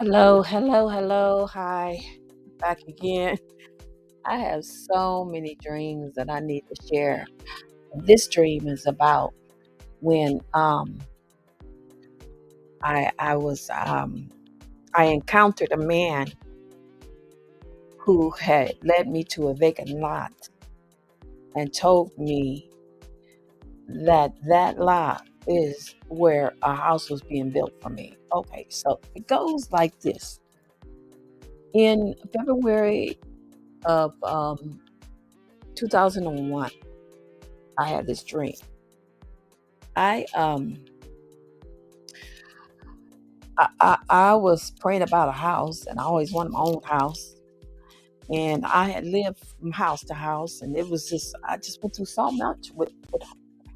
Hello, hello, hello. Hi, back again. I have so many dreams that I need to share. This dream is about when I encountered a man who had led me to a vacant lot and told me that that lot is where a house was being built for me. Okay, so it goes like this. In February of 2001, I had this dream. I um I was praying about a house, and I always wanted my own house. And I had lived from house to house, and it was just I just went through so much with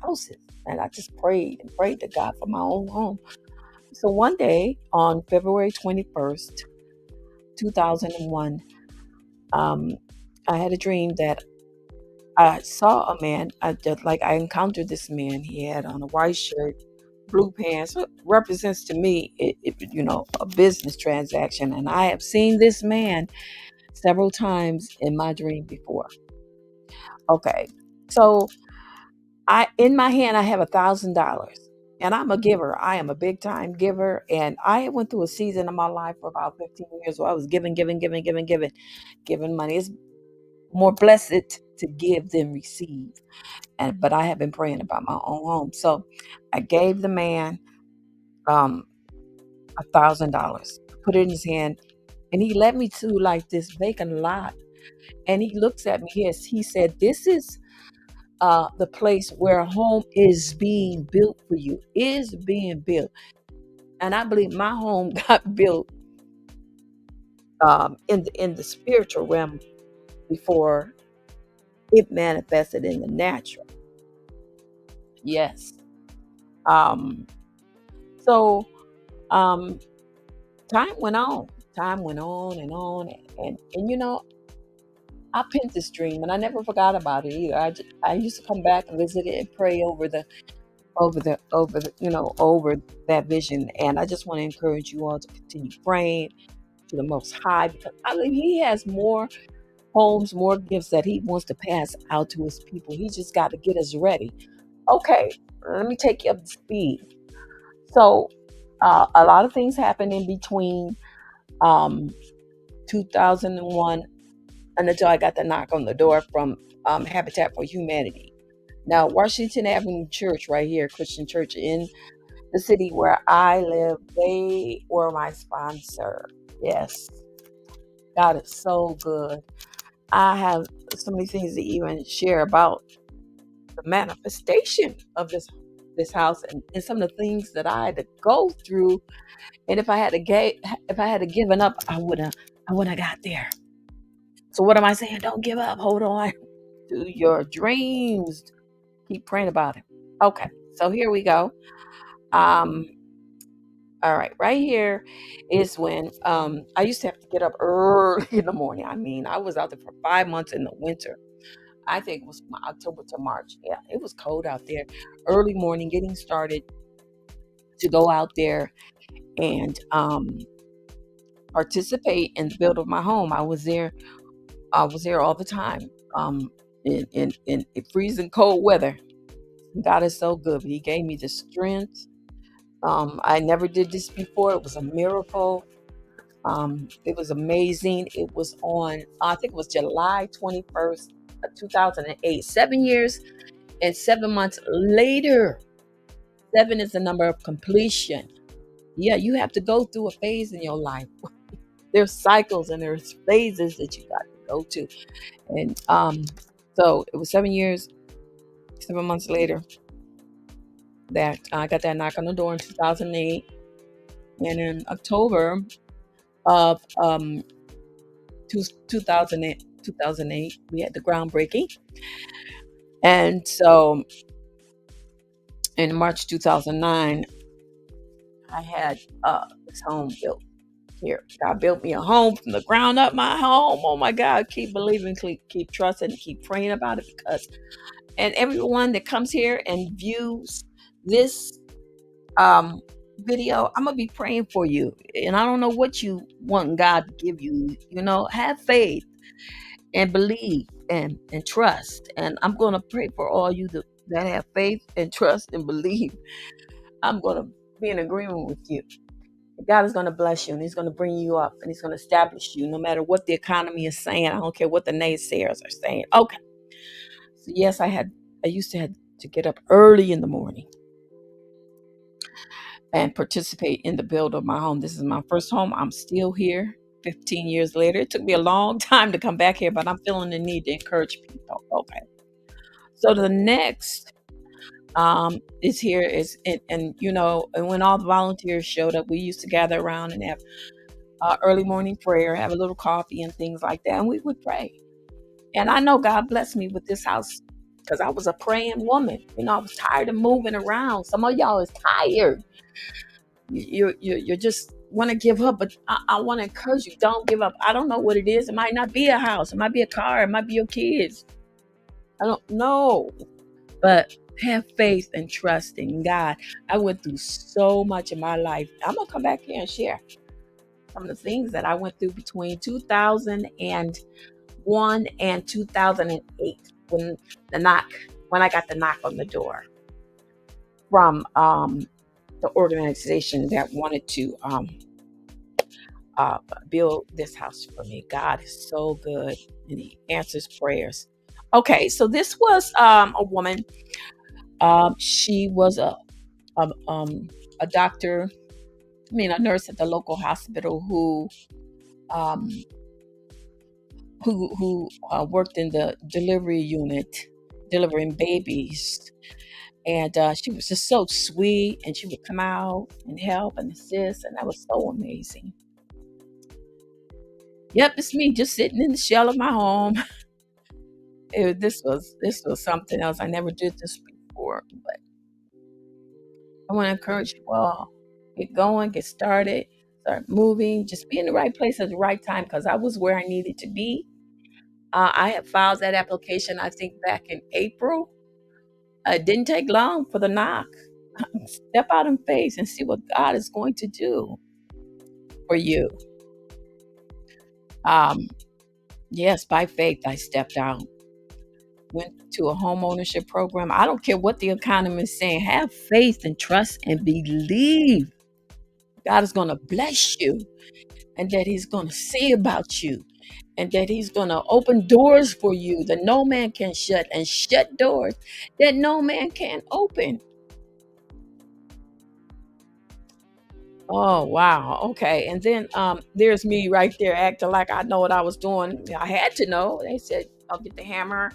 houses, and I just prayed and prayed to God for my own home. So one day on February 21st, 2001, um, I had a dream that I saw a man. I encountered this man. He had on a white shirt, blue pants. What represents to me, a business transaction. And I have seen this man several times in my dream before. Okay, so I in my hand I have $1,000. And I'm a giver. I am a big time giver. And I went through a season of my life for about 15 years where I was giving, giving, giving, giving, giving, giving money. It's more blessed to give than receive. But I have been praying about my own home. So I gave the man um $1,000, put it in his hand, and he led me to like this vacant lot. And he looks at me. Yes, he said, "This is the place where a home is being built for you. Is being built." And I believe my home got built in the spiritual realm before it manifested in the natural. Yes. Um. So um, time went on. Time went on and on, and I pinned this dream, and I never forgot about it either. I used to come back and visit it and pray over that vision. And I just want to encourage you all to continue praying to the Most High, because I believe He has more homes, more gifts that He wants to pass out to His people. He just got to get us ready. Okay, let me take you up to speed. So, a lot of things happened in between um, 2001 and until I got the knock on the door from Habitat for Humanity. Now, Washington Avenue Church, right here, Christian Church in the city where I live, they were my sponsor. Yes, God is so good. I have so many things to even share about the manifestation of this house, and some of the things that I had to go through. And if I had to given up, I would have got there. So what am I saying? Don't give up. Hold on to your dreams. Keep praying about it. Okay, so here we go. Um, all right, right here is when I used to have to get up early in the morning. I mean, I was out there for 5 months in the winter. I think it was from October to March. Yeah, it was cold out there. Early morning, getting started to go out there and participate in the build of my home. I was there. I was there all the time. In freezing cold weather. God is so good. He gave me the strength. I never did this before. It was a miracle. It was amazing. It was on, I think it was July 21st, 2008. 7 years and 7 months later. Seven is the number of completion. Yeah, you have to go through a phase in your life. There's cycles and there's phases that you got to go to. And so it was 7 years, 7 months later that I got that knock on the door in 2008. And in October of 2008, we had the groundbreaking. And so in March 2009, I had this home built here. God built me a home from the ground up, my home. Oh my God, keep believing, keep trusting, keep praying about it, because, and everyone that comes here and views this video, I'm gonna be praying for you. And I don't know what you want God to give you. Have faith and believe and trust. And I'm gonna pray for all you that have faith and trust and believe. I'm gonna be in agreement with you. God is gonna bless you and He's gonna bring you up and He's gonna establish you no matter what the economy is saying. I don't care what the naysayers are saying. Okay. So yes, I used to have to get up early in the morning and participate in the build of my home. This is my first home. I'm still here 15 years later. It took me a long time to come back here, but I'm feeling the need to encourage people. Okay. So the next is here is and when all the volunteers showed up, we used to gather around and have early morning prayer, have a little coffee and things like that, and we would pray. And I know God blessed me with this house because I was a praying woman. I was tired of moving around. Some of y'all is tired. You just want to give up, but I want to encourage you. Don't give up. I don't know what it is. It might not be a house. It might be a car. It might be your kids. I don't know. But have faith and trust in God. I went through so much in my life. I'm going to come back here and share some of the things that I went through between 2001 and 2008 when I got the knock on the door from the organization that wanted to uh, build this house for me. God is so good and He answers prayers. Okay, so this was a woman. She was a, um, a doctor, a nurse at the local hospital um, who worked in the delivery unit, delivering babies. And she was just so sweet, and she would come out and help and assist, and that was so amazing. Yep, it's me just sitting in the shell of my home. This was something else. I never did this before, but I want to encourage you all. Get going, get started, start moving, just be in the right place at the right time because I was where I needed to be. I had filed that application, I think, back in April. It didn't take long for the knock. Step out in faith and see what God is going to do for you. Um, yes, by faith, I stepped out, went to a home ownership program. I don't care what the economy is saying. Have faith and trust and believe God is going to bless you and that He's going to see about you and that He's going to open doors for you that no man can shut and shut doors that no man can open. Oh wow. Okay. And then there's me right there acting like I know what I was doing. I had to know. They said I'll get the hammer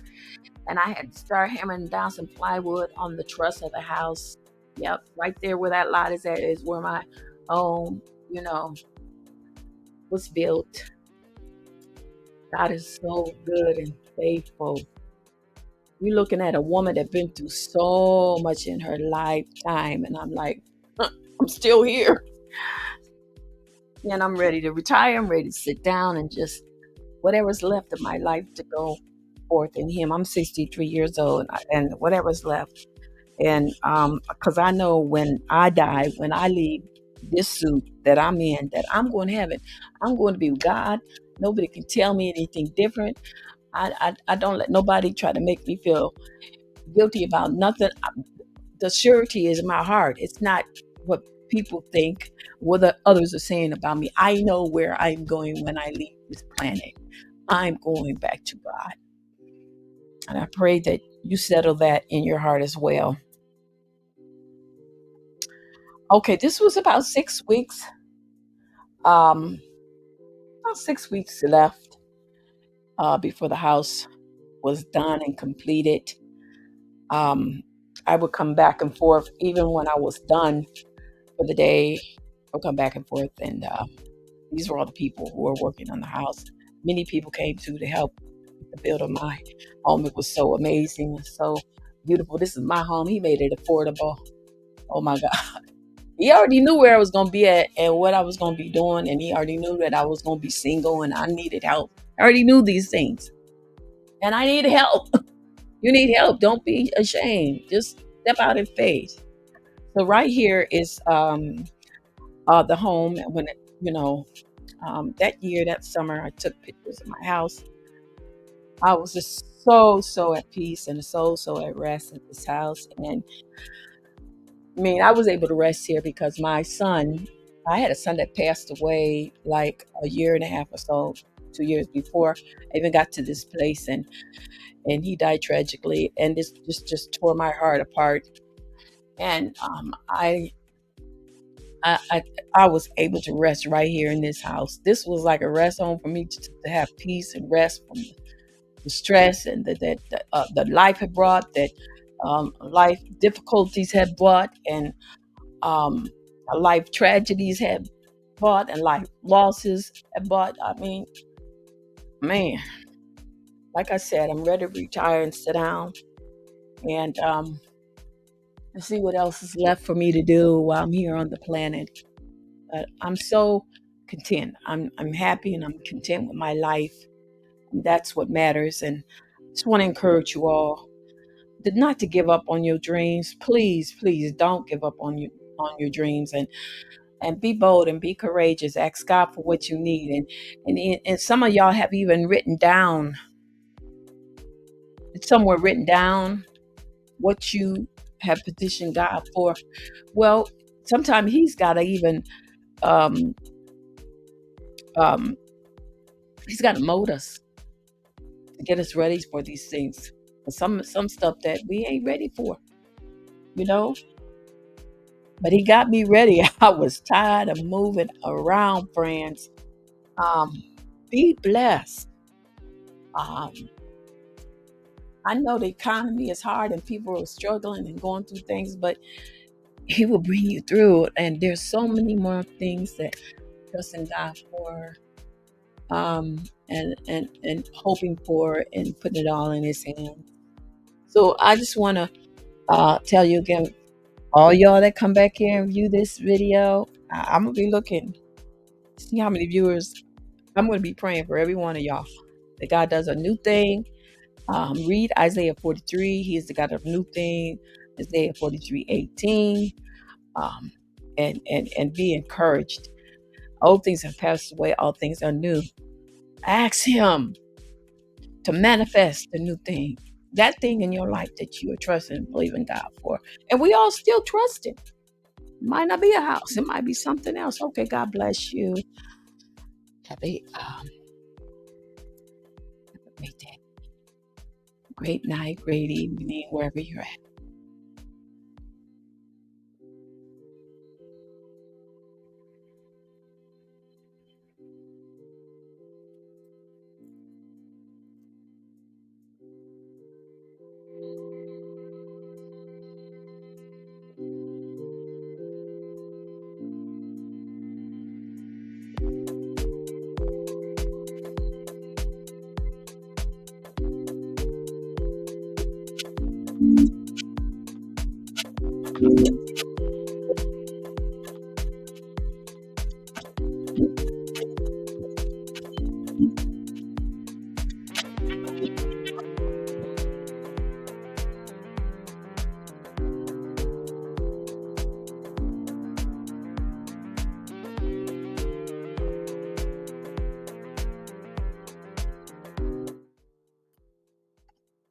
and I had to start hammering down some plywood on the truss of the house. Yep, right there where that lot is at is where my home, was built. God is so good and faithful. You're looking at a woman that been through so much in her lifetime, and I'm like, I'm still here, and I'm ready to retire. I'm ready to sit down and just whatever's left of my life to go forth in Him. I'm 63 years old, and whatever's left, and because I know when I die, when I leave this suit that I'm in, that I'm going to heaven. I'm going to be with God. Nobody can tell me anything different. I don't let nobody try to make me feel guilty about nothing. The surety is in my heart. It's not what people think, what the others are saying about me. I know where I'm going when I leave this planet. I'm going back to God. And I pray that you settle that in your heart as well. Okay, this was about 6 weeks. Um, about 6 weeks left before the house was done and completed. Um, I would come back and forth, even when I was done for the day. I'll come back and forth, and these were all the people who were working on the house. Many people came to help with the build of my home. It was so amazing and so beautiful. This is my home. He made it affordable. Oh my God. He already knew where I was going to be at and what I was going to be doing. And he already knew that I was going to be single and I needed help. I already knew these things. And I need help. You need help. Don't be ashamed. Just step out in faith. So right here is the home. And when it, that year, that summer, I took pictures of my house. I was just so at peace and so at rest at this house. And I mean, I was able to rest here because my son, I had a son that passed away like a year and a half or so, 2 years before I even got to this place, and he died tragically, and this just tore my heart apart. And I, I I was able to rest right here in this house. This was like a rest home for me to have peace and rest from the stress and that life had brought, that life difficulties had brought, and um, life tragedies had brought, and life losses had brought. I mean, man, like I said, I'm ready to retire and sit down and see what else is left for me to do while I'm here on the planet. But I'm so content. I'm happy and I'm content with my life. That's what matters. And I just want to encourage you all not to give up on your dreams. Please, please don't give up on your dreams, and be bold and be courageous. Ask God for what you need. And some of y'all have even written down, it's somewhere written down what you have petitioned God for. Well, sometimes He's got to even um, um, He's got to mold us to get us ready for these things. Some stuff that we ain't ready for, you know. But He got me ready. I was tired of moving around, friends. Um, be blessed. Um, I know the economy is hard and people are struggling and going through things, but He will bring you through. And there's so many more things that trusting God for, and hoping for, and putting it all in His hands. So I just want to tell you again, all y'all that come back here and view this video, I'm gonna be looking, see how many viewers. I'm gonna be praying for every one of y'all that God does a new thing. Read Isaiah 43. He is the God of new thing. Isaiah 43:18. Um, and be encouraged. Old things have passed away. All things are new. Ask Him to manifest the new thing. That thing in your life that you are trusting and believing God for. And we all still trust Him. Might not be a house. It might be something else. Okay, God bless you. Have a great day, great night, great evening, wherever you're at.